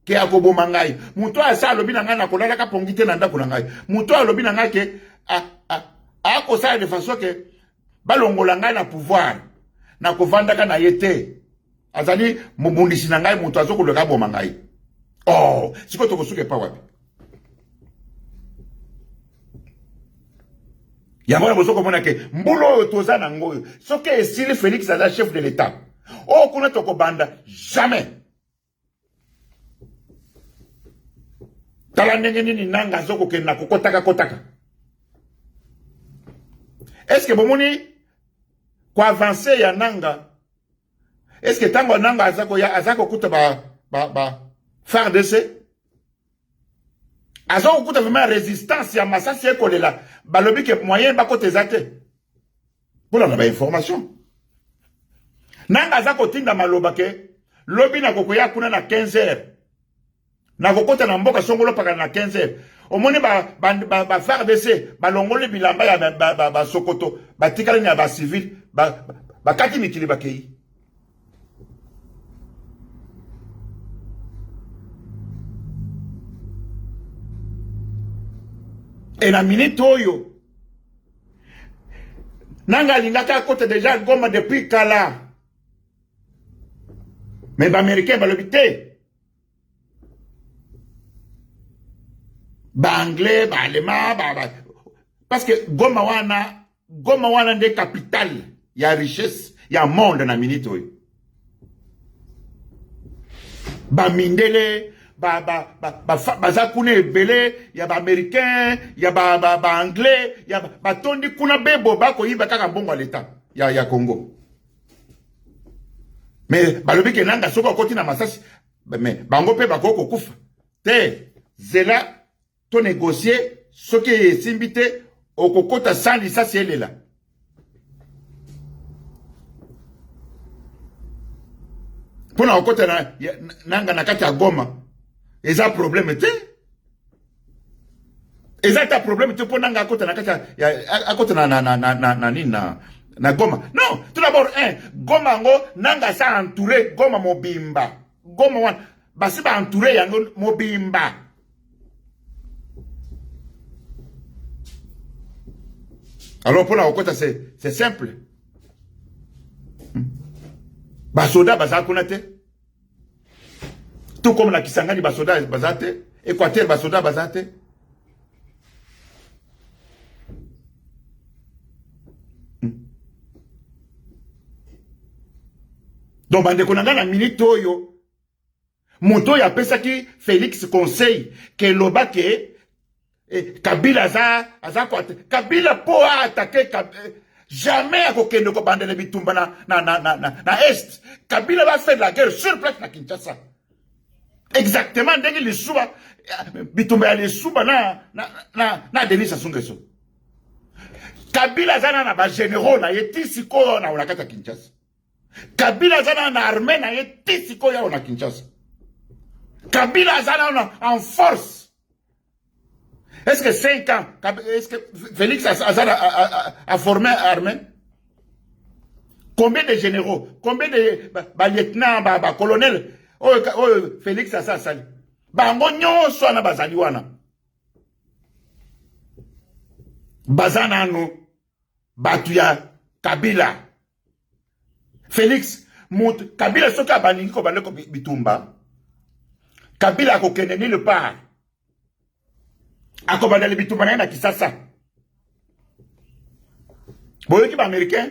ke akoboma ngai. Muto ya sa lobby na ngai na kolala ka pongite na ndako na ngai. Muto ya lobby na ngai ke ako sa de façon que balongola ngai na pouvoir na kovanda na yete. Azali mubundisi na ngai muto azoko loka boma ngai. Oh, si quoi tu reçois pas wapi? Yamona bozo komona ke mbulo toza na ngoyo. Soke esili Félix aza chef de l'État. Oh kuna toko banda jamais. Tala ndenge nini nanga zoko ke na kotaka. Est-ce que bomoni kwa avancer ya nanga? Est-ce que tango nanga azako kuta ba FARDC azo kuta vraiment résistance ya masasi ekolela balobi ke moyen bakote zate pour la information nanga za kotinda maloba ke lobi na kokoya kuna na 15h na kokota na mboka songolo paka na 15h omoni ba FARDC balongole bilamba ya ba Sokoto batikala ni ba civil ba kati mikili bakei. Et la minute oyo nanga lingaka côté déjà Goma depuis Kala. Mais les Américains ba l'habiter. Ba anglais, ba allemand, parce que Goma wana des capitales, il y a richesse, ya monde na minute oyo. Ba mindele, baza kuna ebele, ya ba américain, ya ba anglais, ya ba tondi kuna bebo bako yiba kaka mbongo l'État ya Congo. Mais balobi ke nanga soko koti na masasi, mais bango pe bako kufa. Te zela to négocier soki simbite okokota sans lisasi elela. Pona okota nanga na kati ya Goma. Eza problème te. Eza ta problème te pona nanga akota na kati ya akota na Goma. Non, tout d'abord Goma ngo nanga sa entouré Goma mobimba. Goma wan basi ba entouré yango mobimba. Alors pona okota c'est simple. Basoda bazakuna te. Tout comme la Kisangani basoda bazate, Équateur basoda bazate. Donc bande konanga na minute oyo moto ya pesa ki Félix conseil que lobake Kabila aza kwate. Kabila po attaquer jamais à kokende ko bandele bitumba na est. Kabila va faire la guerre sur place na Kinshasa. Exactement ndenge le suba bitumba le suba na Denis Sassou Nguesso. Kabila zana na ba généraux na yetisi ko na unakata Kinshasa. Kabila zana na armée na yetisi ko ya na Kinshasa. Kabila zana en force. Est-ce que 5 ans, est-ce que Félix a formé armée? Combien de généraux, combien de lieutenants, colonels, Félix a sali? Bango nyonso na bazali wana. Bazana no batuya Kabila. Félix Kabila soka baningi ko baleko bitumba. Kabila ko kende ni le part. Akobanda le bitumba na Kisasa. Boyo ki ba américain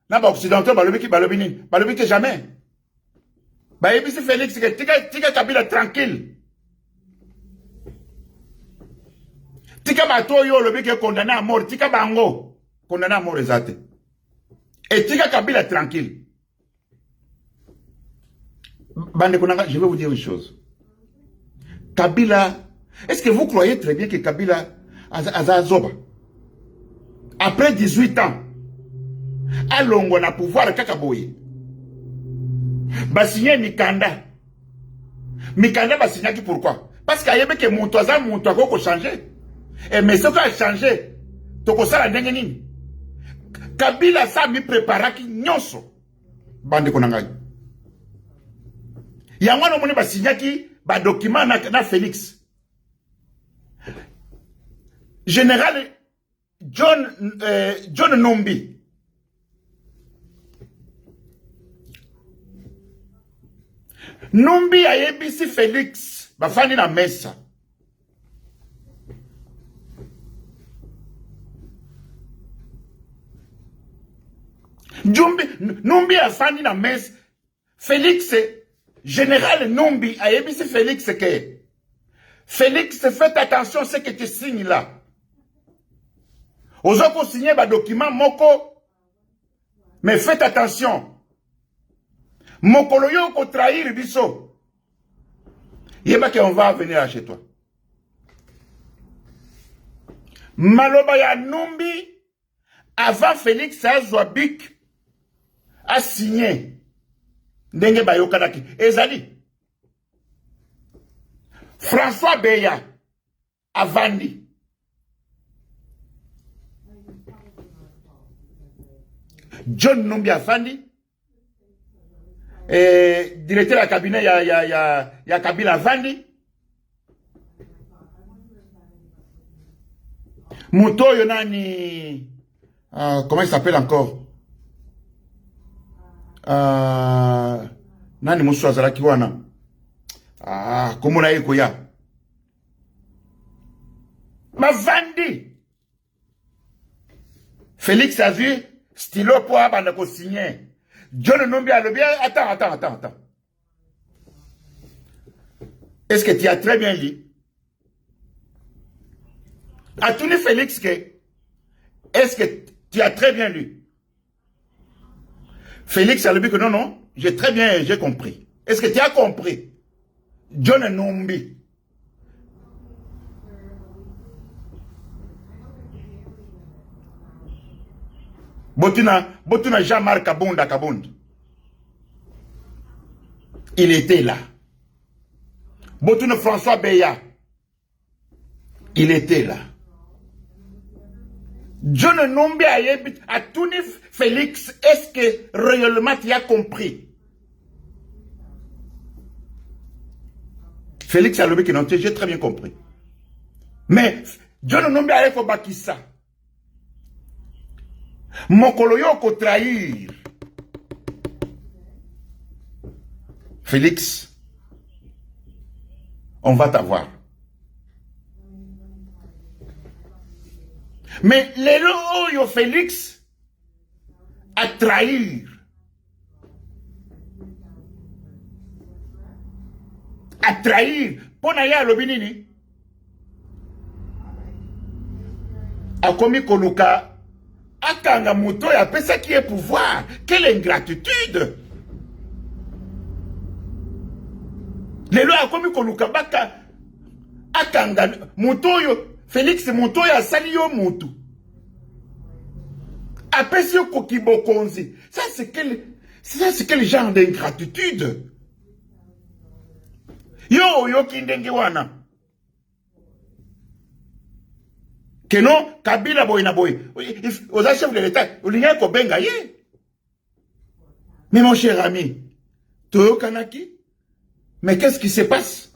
na ba occidentaux balobi ki jamais. Ba yebisi Félix que tika Kabila tranquille. Tika bato yo lobi ke condamné à mort, tika bango condamné à mort ezate. Et tika Kabila tranquille. Bande konanga, je vais vous dire une chose. Kabila, est-ce que vous croyez très bien que Kabila a zoba? Après 18 ans, alongo na pouvoir kakaboye. Basigné Mikanda. Mikanda basigné pourquoi? Parce qu'il y avait que mon toisa ko changer. Et mais ce qui a changé, toko sala ndenge nini? Kabila sa mi préparaki nyonso. Bande konanga. Yango no moni basigné ki ba document na Félix. Général John Numbi. Numbi a yebisi Félix bafani na mesa. Numbi a fani na mesa. Félix, Général Numbi a yebisi Félix que Félix, faites attention à ce que tu signes là. Aux autres signer des documents moko. Mais faites attention. Mokolo yo ko trahir biso. Yeba que on va venir chez toi. Maloba ya Numbi avant Félix Azouabik a signé. Ndenge bayokanaki. Ezali. François Beya avandi. John Numbi avandi. Directeur de cabinet ya Kabila avandi. Muto Yonani. Comment il s'appelle encore? Nani Musu Azaraki wana. Comment on a eu quoi? Mavandi. Félix a vu stylo pour abandonner signer. John Numbi a le bien. Attends. Est-ce que tu as très bien lu? Atouni Félix, est-ce que tu as très bien lu? Félix a le but que non, j'ai très bien, j'ai compris. Est-ce que tu as compris? John Numbi. Botuna Jean-Marc Kabunda. Il était là. Botuna François Beya. Il était là. John Numbi a tout dit Félix, est-ce que réellement tu as compris? Félix a levé que non, j'ai très bien compris. Mais John Numbi a fait Bakissa. Mokolo yoko trahir. Félix, on va t'avoir. Mais les lois Félix a trahir. A trahir. Pona ya lobinini. A commis Koluka. Akanga Muto a pesa qui est pouvoir. Quelle ingratitude! Les lois a commis Koluka baka. Akanga Mutoyo. Félix Mutoyo a sali yo Mutu. A pesa yo kokibo konzi. Ça c'est quel genre d'ingratitude? Yo kindenge wana. Que non, Kabila boy na boy. Aux chefs de l'État, il y a un benga ye. Mais mon cher ami, Toyo Kanaki, mais qu'est-ce qui se passe?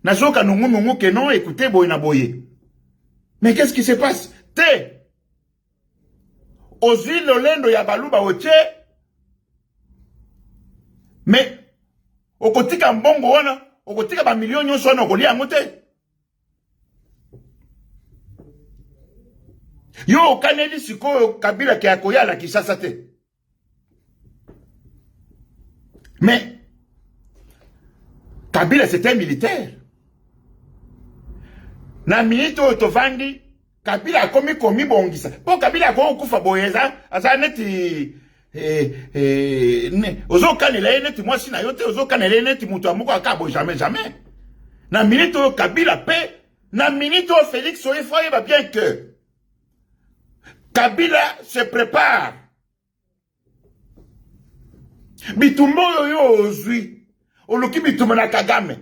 Nazoka nungu que non, écoutez boy na boy. Mais qu'est-ce qui se passe? Te. Ozwi lolendo ya baluba oche. Mais, okotika mbongo wana, okotika ba million nyonso wana okolia ngote. Yo kaneli siko Kabila ki akoya la Kinshasa te. Mais Kabila c'était un militaire. Na milito tovandi Kabila komi bongisa. Po Kabila ko kufa boyeza asa neti ozo kanela neti mwasi na yote ozo kanela neti mutu amuko akabo jamais. Na milito Kabila pe na milito Félix Oyefoye va bien que Kabila se prépare. Bitumbo yo ozwi. Oluki bitumbo na Kagame.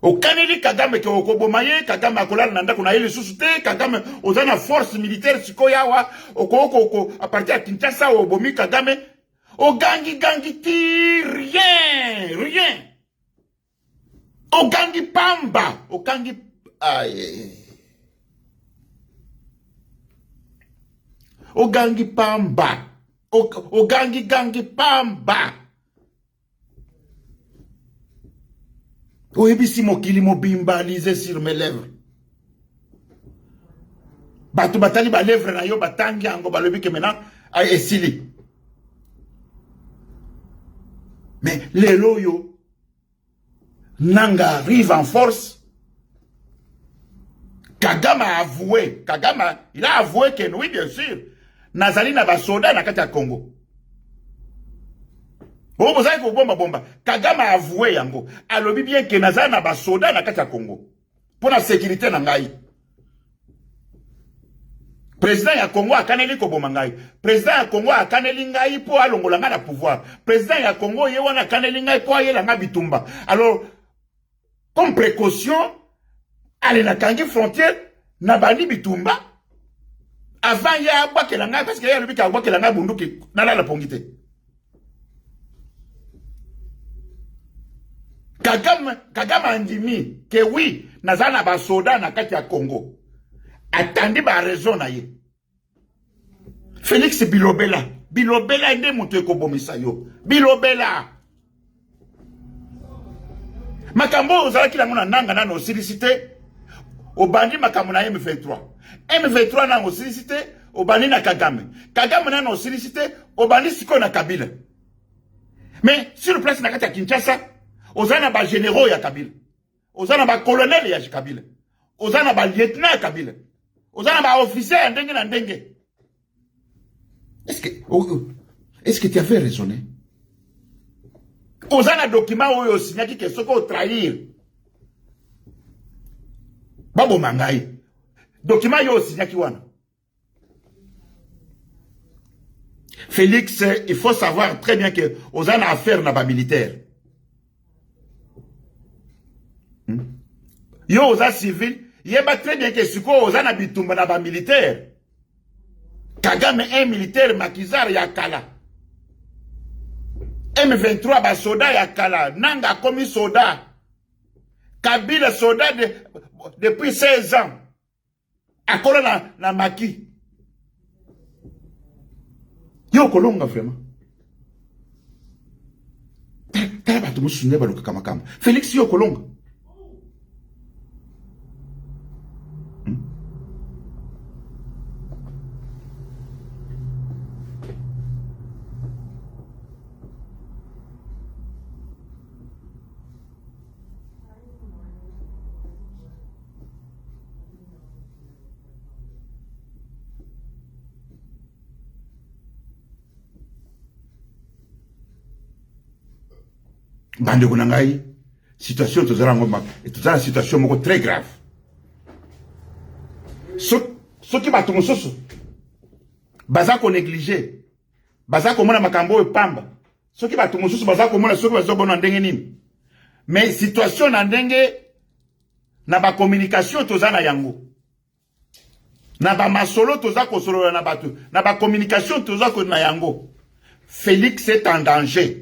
Okaneli Kagame ke okobomaye, Kagame akolala nanda kuna ile susute, Kagame ozana force militaire sikoyawa, oko à partir de Kinshasa obomi Kagame, ogangi ti rien. Ogangi pamba, ogangi aye. Ogangi pamba. Ogangi pamba. Oebisi mokili mobimba lisé sur mes lèvres. Batu batali ba lèvres na yo batangi ango balobi ke maintenant ay esili. Mais les loyo Nanga arrive en force. Kagame a avoué. Il a avoué que oui, bien sûr. Nazali na basoda na kati ya Congo. Bon, vous savez que bomba. Kagame a avoué yango. Alobi bien que nazali na basoda na kati ya Congo. Pour la sécurité na ngai. Président ya Congo a kaneli ko bomba ngai. Président ya Congo a kaneli ngai po alongola nga na pouvoir. Président ya Congo ye wana kaneli ngai po ayela nga bitumba. Alors, comme précaution, allez na kangi frontière na bandi bitumba. Avant il y a un ngai parce qu'il y a le but qu'il y a un bunduki na la pongite. Kagame andimi que oui nazana ba soda na kati ya Congo. Attendez ba raison na ye. Félix Bilobela ende mutu ekobomisa yo. Bilobela. Makambo ozalaki lango na nanga na silicité. Au bandit makambo na M23. M23 na silicité. obani na Kagame. Kagame na non sollicité, obani siko na Kabila. Mais sur place na kati ya Kinshasa, ozana ba généraux ya Kabila. Ozana ba colonel ya Kabila. Ozana ba lieutenant ya Kabila. Ozana ba officier ya ndenge na ndenge. Est-ce que tu avais raisonné? Ozana document oyo signaki ke soko trahir. Babo mangai. Document yo signaki wana. Félix, il faut savoir très bien que ozana affaire na ba militaire. Yo oza civil, yeba très bien que siko ozana bitumba na ba militaire. Kagame un militaire makizar ya kala. M23 ba soda ya kala. Nanga komi soda. Kabila soda depuis 16 ans. Akola na maki. Yo kolonga vraiment. Tala batu musunye baluka kama. Félix yo kolonga. Bande kunangai, situation tozala ngoma, tozala situation moko très grave. Soki batu mosusu baza ko négliger, baza ko mona makambo e pamba. Soki batu mosusu baza ko mona soki bazo bona ndenge nini. Mais situation na ndenge na ba communication tozala yango. Na ba masolo toza ko solo na batu, na ba communication toza ko na yango. Félix est en danger.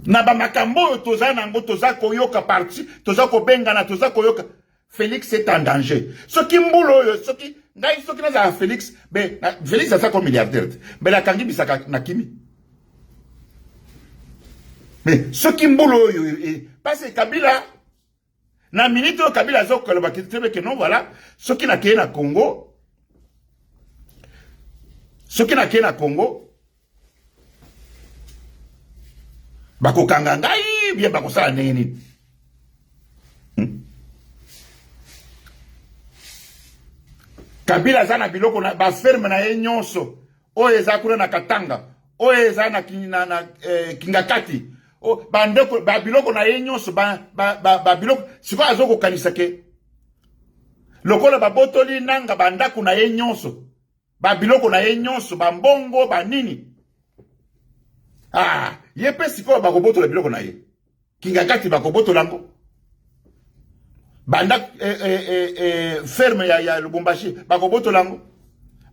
Na ba makambo toza nango toza koyoka parti toza ko bengana toza koyoka Félix est en danger. Soki mbulo soki ngai soki na Félix be Félix asa ko milliardaire mais la kangi bisaka na kimi. Mais soki mbulo parce que Kabila na minute o Kabila zo ko ba kitebe que non voilà soki na ke na Congo bako kanga ngai bien bako sala nini Kabila zana biloko na ba ferme na nyonso o eza kuna na Katanga o eza na Kingakati o bandeko ba biloko na nyonso ba biloko siko azoko kanisa ke lokola ba botoli nanga bandako na nyonso ba biloko na nyonso ba mbongo ba nini. Ah, yepe siko bakoboto la biloko na ye. Kingakati bakoboto lango. Banda ferme ya Lubumbashi bakoboto lango.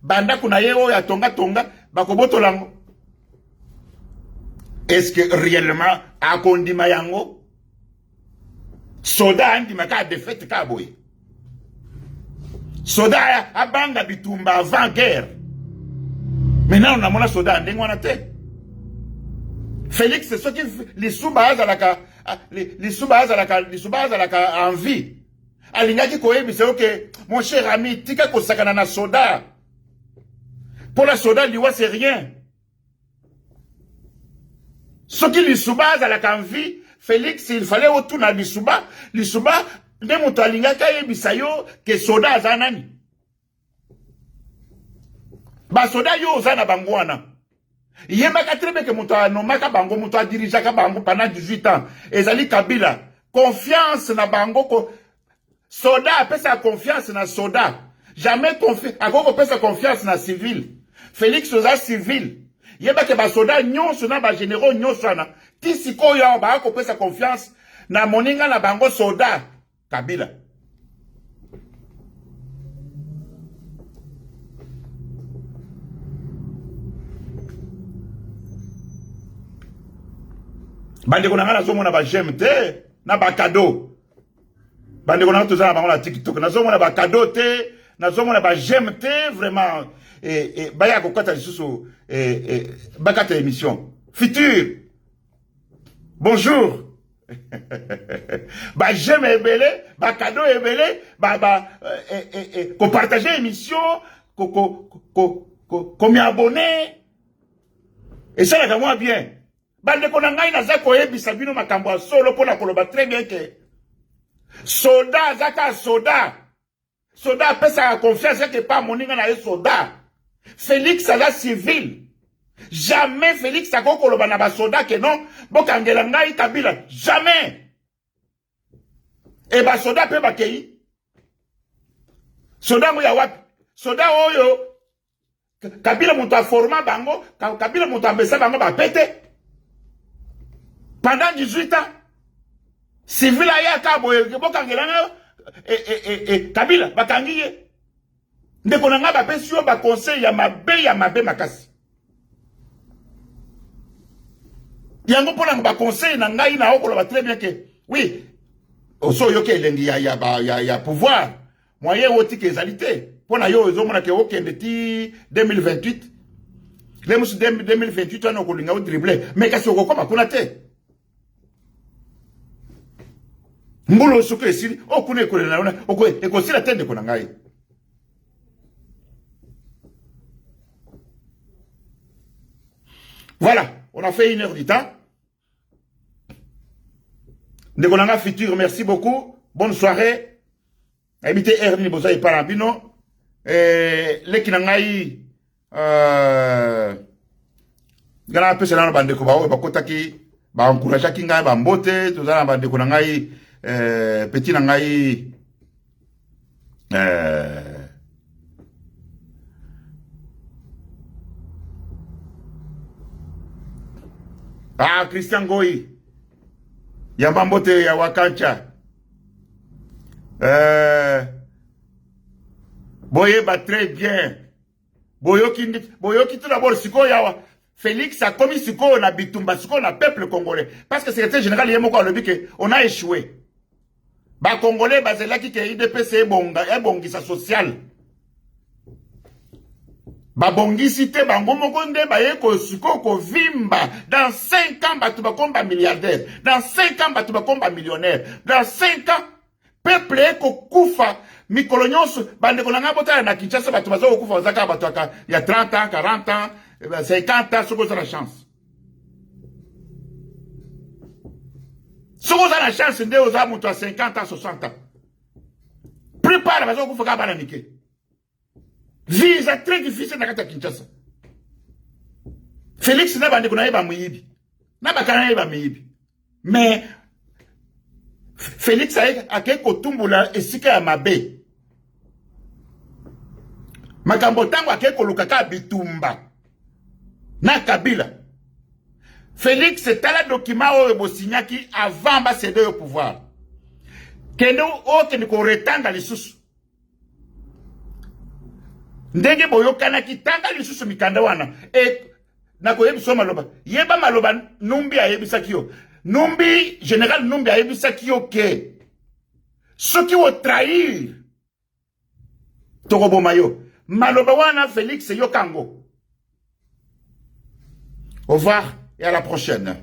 Banda kuna ye o ya tonga bakoboto lango. Est-ce que réellement a kondima yango? Soda andi maka défaite ka boy. Soda a banga bitumba avant guerre. Maintenant on a mona soda ndengo wana te. Félix, c'est ce qui les sous-bases en vie. Alingaki koyebi c'est ok, mon cher ami, tika ko sakana na soda. Pour la soda, liwa c'est rien. Ce qui les sous-bases en vie, Félix, il fallait autour na lisuba, nde moto alingaka yebisa yo ke soda azanani. Ba soda yo ozana bangwana. Yemaka trebe ke muto anomaka bango muto adirijaka bango pendant 18 ans. Ezali Kabila. Confiance na bango ko soda apesa confiance na soda. Jamais confiance akoko pesa confiance na civil. Félix oza civil. Yemaka ba soda nyonso na ba généraux nyonso na tisiko ya ba ko pesa confiance na moninga na bango soda Kabila. Bande ko na zo mona ba GMT na ba cadeau. Bande ko na to za na bango na TikTok na zo mona ba cadeau te, na zo mona ba GMT vraiment ba ya ko kata lisusu ba kata émission. Futur. Bonjour. Bah j'aime ebele, bah cadeau ebele, qu'on partage émission, qu'on m'y abonné. Et ça là moi bien. Bah de konangai na zako ebi sabino makambo solo pour la koloba très bien que soda zaka soda. Soda pesa confiance que pas moninga na soda. Félix a la civil. Jamais Félix a koloba na ba soda que non, bokangela ngai Kabila, jamais. Et ba soda pe bakei. Soda mo ya wapi? Soda oyo Kabila mutu a forma bango, Kabila mutu a mbesa bango ba pete. Pendant 18 ans, civil a ya kabo bokangela ngai Kabila bakangiye. Ndeko na nga ba pesi yo ba conseil ya mabe makasi. Yango pona ba conseil na ngai na okolo très bien que oui oso yo ke elengi ya pouvoir moyen woti ke ezalité pona yo ezomona ke okende ti 2028 le musu 2028 wana okolinga o dribbler mais kasi okokoma kuna te mbulu suko esili okuna ekole na ona oko ekosila tende kona ngai. Voilà, on a fait 1 heure du temps. Ndekonanga Futur, merci beaucoup. Bonne soirée. Habitez Ernie Boza et Parabino. Lekinangai, gana pese na bande ko ba kotaki ba encourager kinga ba mbote to za bande ko nangai petit nangai Christian Goyi Yamba mbote ya Wakancha Boye ba très bien Boyoki tout d'abord siko yawa Félix a commis siko na bitumba siko na peuple congolais parce que secrétaire général yemoko alobi que on a échoué ba congolais bazelaki ke IDPC ebongisa social ba bongisi te bango moko nde baye ko siko ko vimba dans 5 ans batu bakomba milliardaire dans 5 ans batu bakomba millionnaire dans 5 ans peuple ko kufa mikolo nyonso bande ko nanga botala na Kinshasa batu bazo kufa zaka batu aka ya 30 ans 40 ans 50 ans soko za la chance soko za la chance nde oza mutu a 50 ans 60 ans prépare bazo kufa ka bana nike visa très difficile na kata Kinshasa. Félix na bande ko na yeba muyibi na bakana yeba muyibi mais Félix a ko tumbula esika ya mabe makambo tango akeko lukaka bitumba na Kabila. Félix tala document o bosinyaki avant ba céder au pouvoir kendo o ke ko retanga lisusu ndenge boyokana kitanga lisusu mikanda wana na ko yebiso maloba yeba maloba numbi ayebisaki yo numbi général numbi ayebisaki yo ke soki wo trahir tokoboma yo maloba wana Félix yokango. Au revoir et à la prochaine.